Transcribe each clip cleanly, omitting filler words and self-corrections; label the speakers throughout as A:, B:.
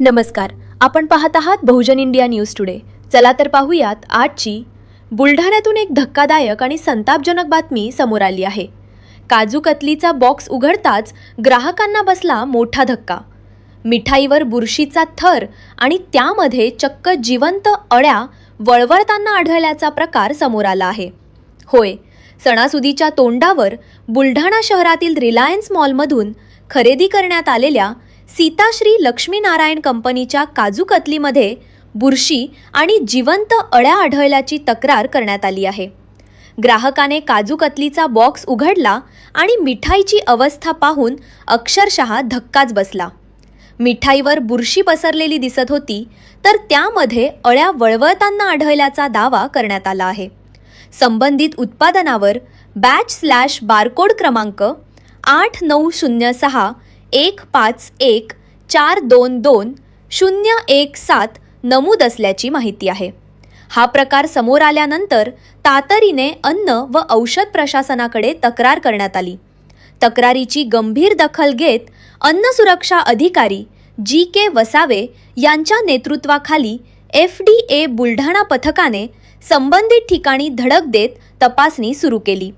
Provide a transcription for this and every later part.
A: नमस्कार, आपण पाहत आहात बहुजन इंडिया न्यूज टुडे। चला तर पाहूयात आजची बुलढाण्यातून एक धक्कादायक आणि संतापजनक बातमी समोर आली आहे। काजू कतलीचा बॉक्स उघडताच ग्राहकांना बसला मोठा धक्का। मिठाईवर बुरशीचा थर आणि त्यामध्ये चक्क जिवंत अळ्या वळवळताना आढळल्याचा प्रकार समोर आला आहे। होय, सणासुदीच्या तोंडावर बुलढाणा शहरातील रिलायन्स मॉलमधून खरेदी करण्यात आलेल्या सीताश्री लक्ष्मीनारायण कंपनीच्या काजू कतलीमध्ये बुरशी आणि जिवंत अळ्या आढळल्याची तक्रार करण्यात आली आहे। ग्राहकाने काजू कतलीचा बॉक्स उघडला आणि मिठाईची अवस्था पाहून अक्षरशः धक्काच बसला। मिठाईवर बुरशी पसरलेली दिसत होती, तर त्यामध्ये अळ्या वळवळताना आढळल्याचा दावा करण्यात आला आहे। संबंधित उत्पादनावर बॅच/बारकोड क्रमांक 89061514220117 नमूद असल्याची माहिती आहे। हा प्रकार समोर आल्यानंतर तातडीने अन्न व औषध प्रशासनाकडे तक्रार करण्यात आली। तक्रारीची गंभीर दखल घेत अन्न सुरक्षा अधिकारी जी.के. वसावे यांच्या नेतृत्वाखाली FDA बुलढाणा पथकाने संबंधित ठिकाणी धडक देत तपासणी सुरू केली।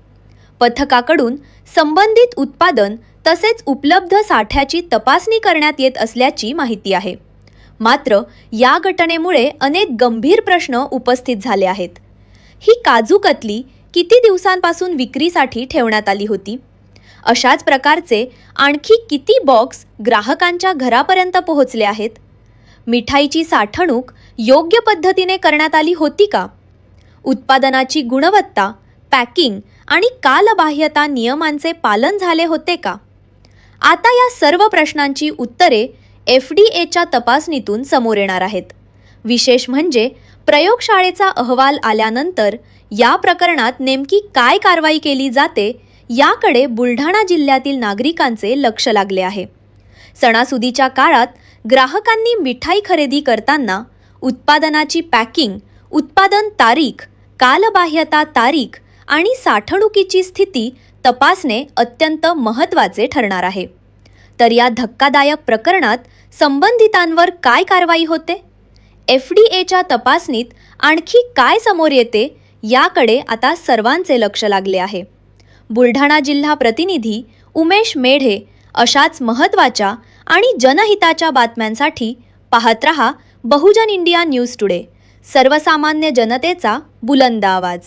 A: पथकाकडून संबंधित उत्पादन तसेच उपलब्ध साठ्याची तपासणी करण्यात येत असल्याची माहिती आहे। मात्र या घटनेमुळे अनेक गंभीर प्रश्न उपस्थित झाले आहेत। ही काजू कतली किती दिवसांपासून विक्रीसाठी ठेवण्यात आली होती? अशाच प्रकारचे आणखी किती बॉक्स ग्राहकांच्या घरापर्यंत पोहोचले आहेत? मिठाईची साठवणूक योग्य पद्धतीने करण्यात आली होती का? उत्पादनाची गुणवत्ता, पॅकिंग आणि कालबाह्यता नियमांचे पालन झाले होते का? आता या सर्व प्रश्नांची उत्तरे FDAच्या तपासणीतून समोर येणार आहेत। विशेष म्हणजे प्रयोगशाळेचा अहवाल आल्यानंतर या प्रकरणात नेमकी काय कारवाई केली जाते याकडे बुलढाणा जिल्ह्यातील नागरिकांचे लक्ष लागले आहे। सणासुदीच्या काळात ग्राहकांनी मिठाई खरेदी करताना उत्पादनाची पॅकिंग, उत्पादन तारीख, कालबाह्यता तारीख आणि साठवणुकीची स्थिती तपासणे अत्यंत महत्त्वाचे ठरणार आहे। तर या धक्कादायक प्रकरणात संबंधितांवर काय कारवाई होते? FDAच्या तपासणीत आणखी काय समोर येते याकडे आता सर्वांचे लक्ष लागले आहे। बुलढाणा जिल्हा प्रतिनिधी उमेश मेढे अशाच महत्त्वाच्या आणि जनहिताच्या बातम्यांसाठी पाहत रहा बहुजन इंडिया न्यूज टुडे, सर्वसामान्य जनतेचा बुलंद आवाज।